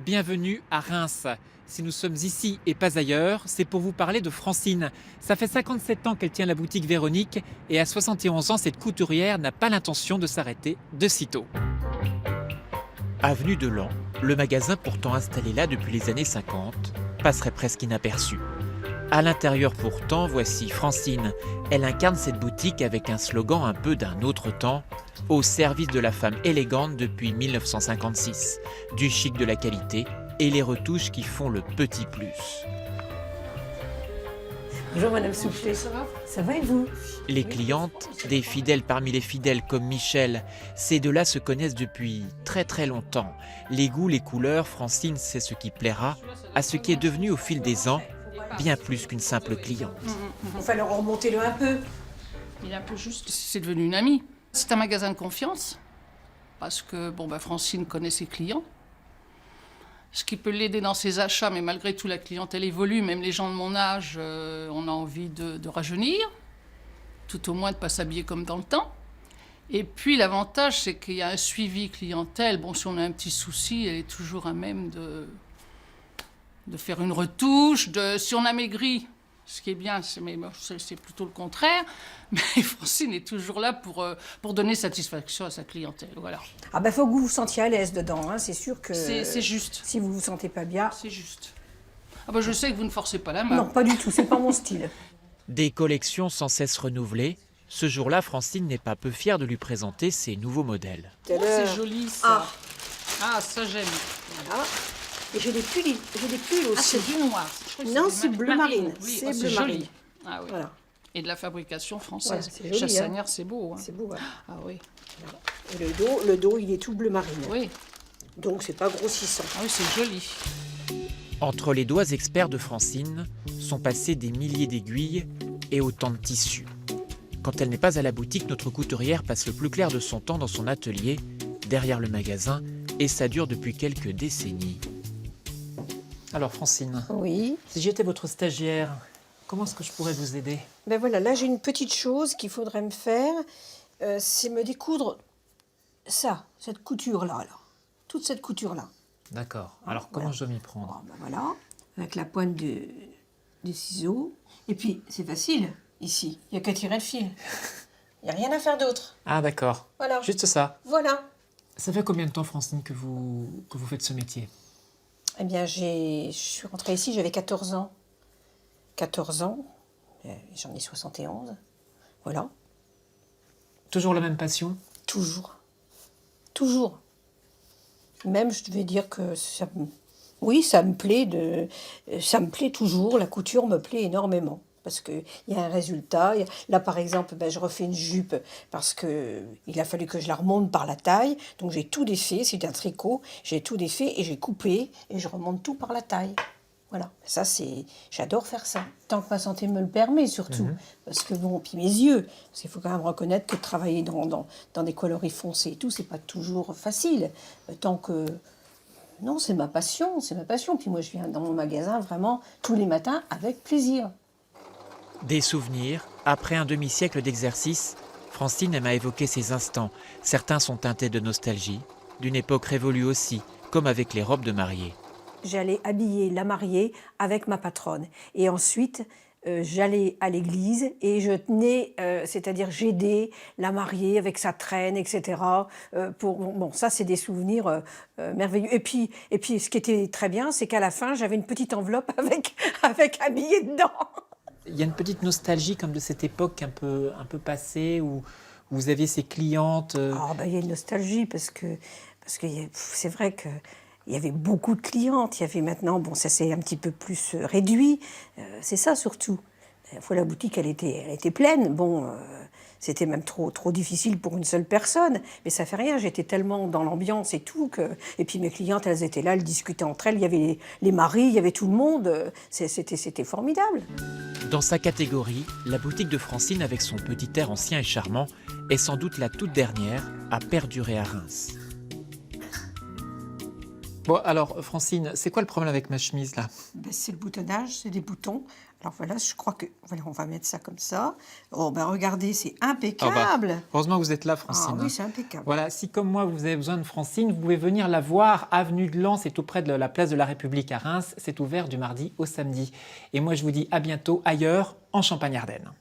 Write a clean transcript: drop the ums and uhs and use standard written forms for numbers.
Bienvenue à Reims. Si nous sommes ici et pas ailleurs, c'est pour vous parler de Francine. Ça fait 57 ans qu'elle tient la boutique Véronique et à 71 ans, cette couturière n'a pas l'intention de s'arrêter de sitôt. Avenue de Laon, le magasin pourtant installé là depuis les années 50 passerait presque inaperçu. À l'intérieur pourtant, voici Francine. Elle incarne cette boutique avec un slogan un peu d'un autre temps, au service de la femme élégante depuis 1956, du chic de la qualité et les retouches qui font le petit plus. Bonjour Madame Soufflet. Ça va et vous? Les clientes, des fidèles parmi les fidèles comme Michel, ces deux-là se connaissent depuis très très longtemps. Les goûts, les couleurs, Francine sait ce qui plaira à ce qui est devenu au fil des ans bien plus qu'une simple cliente. Il fallait remonter-le un peu. Il est un peu juste, c'est devenu une amie. C'est un magasin de confiance, parce que Francine connaît ses clients. Ce qui peut l'aider dans ses achats, mais malgré tout, la clientèle évolue. Même les gens de mon âge, on a envie de rajeunir, tout au moins de ne pas s'habiller comme dans le temps. Et puis l'avantage, c'est qu'il y a un suivi clientèle. Bon, si on a un petit souci, elle est toujours à même de faire une retouche. Si on a maigri, ce qui est bien, c'est plutôt le contraire. Mais Francine est toujours là pour donner satisfaction à sa clientèle. Voilà. Ah ben faut que vous vous sentiez à l'aise dedans, hein. C'est sûr que... C'est juste. Si vous vous sentez pas bien... C'est juste. Ah je sais que vous ne forcez pas la main. Non, pas du tout, c'est pas mon style. Des collections sans cesse renouvelées, ce jour-là, Francine n'est pas peu fière de lui présenter ses nouveaux modèles. Oh, c'est joli ça. Ah, ça j'aime. Voilà. Et j'ai des pulls aussi. Ah, c'est du noir. Non, c'est bleu marine. Oui, C'est bleu joli. marine. Ah oui. Voilà. Et de la fabrication Ouais, française. c'est joli, Chassanière, c'est beau. Hein. C'est beau, ouais. Ah oui. Et le dos, il est tout bleu marine. Oui. Donc c'est pas grossissant. Ah oui, c'est joli. Entre les doigts experts de Francine sont passés des milliers d'aiguilles et autant de tissus. Quand elle n'est pas à la boutique, notre couturière passe le plus clair de son temps dans son atelier, derrière le magasin, et ça dure depuis quelques décennies. Alors Francine, Oui. si j'étais votre stagiaire, comment est-ce que je pourrais vous aider? Ben voilà, là j'ai une petite chose qu'il faudrait me faire. C'est me découdre ça, cette couture-là. Là. Toute cette couture-là. D'accord. Alors comment Voilà. je dois m'y prendre? Ben voilà, avec la pointe des ciseaux. Et puis, c'est facile, ici. Il n'y a qu'à tirer le fil. Il n'y a rien à faire d'autre. Ah d'accord. Voilà. Juste ça. Voilà. Ça fait combien de temps, Francine, que vous faites ce métier? Eh bien, je suis rentrée ici, j'avais 14 ans. 14 ans. J'en ai 71. Voilà. Toujours la même passion? Toujours. Toujours. Même, je devais dire que oui, ça me plaît ça me plaît toujours. La couture me plaît énormément. Parce qu'il y a un résultat. Là, par exemple, je refais une jupe parce qu'il a fallu que je la remonte par la taille. Donc, j'ai tout défait. C'est un tricot. J'ai tout défait et j'ai coupé et je remonte tout par la taille. Voilà. Ça, j'adore faire ça. Tant que ma santé me le permet, surtout. Parce que puis mes yeux. Parce qu'il faut quand même reconnaître que travailler dans des coloris foncés et tout, c'est pas toujours facile. Tant que... Non, c'est ma passion. Puis moi, je viens dans mon magasin vraiment tous les matins avec plaisir. Des souvenirs, après un demi-siècle d'exercice, Francine aime à évoquer ces instants. Certains sont teintés de nostalgie, d'une époque révolue aussi, comme avec les robes de mariée. J'allais habiller la mariée avec ma patronne. Et ensuite, j'allais à l'église et je tenais, c'est-à-dire j'aidais la mariée avec sa traîne, etc. Ça, c'est des souvenirs merveilleux. Et puis, ce qui était très bien, c'est qu'à la fin, j'avais une petite enveloppe avec un billet dedans. Il y a une petite nostalgie comme de cette époque un peu passée où vous aviez ces clientes. Il y a une nostalgie parce que c'est vrai que il y avait beaucoup de clientes. Il y avait maintenant, ça s'est un petit peu plus réduit. C'est ça surtout. La fois la boutique, elle était pleine. C'était même trop difficile pour une seule personne. Mais ça fait rien. J'étais tellement dans l'ambiance et tout et puis mes clientes, elles étaient là, elles discutaient entre elles. Il y avait les maris, il y avait tout le monde. C'était formidable. Dans sa catégorie, la boutique de Francine, avec son petit air ancien et charmant, est sans doute la toute dernière à perdurer à Reims. Bon, alors, Francine, c'est quoi le problème avec ma chemise, là? Ben, c'est le boutonnage, c'est des boutons. Alors voilà, je crois que... Voilà, on va mettre ça comme ça. Oh, ben regardez, c'est Ah impeccable. bah, heureusement que vous êtes là, Ah Francine. oui, c'est impeccable. Voilà, si comme moi vous avez besoin de Francine, vous pouvez venir la voir, avenue de Lens, c'est tout près de la place de la République à Reims. C'est ouvert du mardi au samedi. Et moi je vous dis à bientôt ailleurs, en Champagne-Ardenne.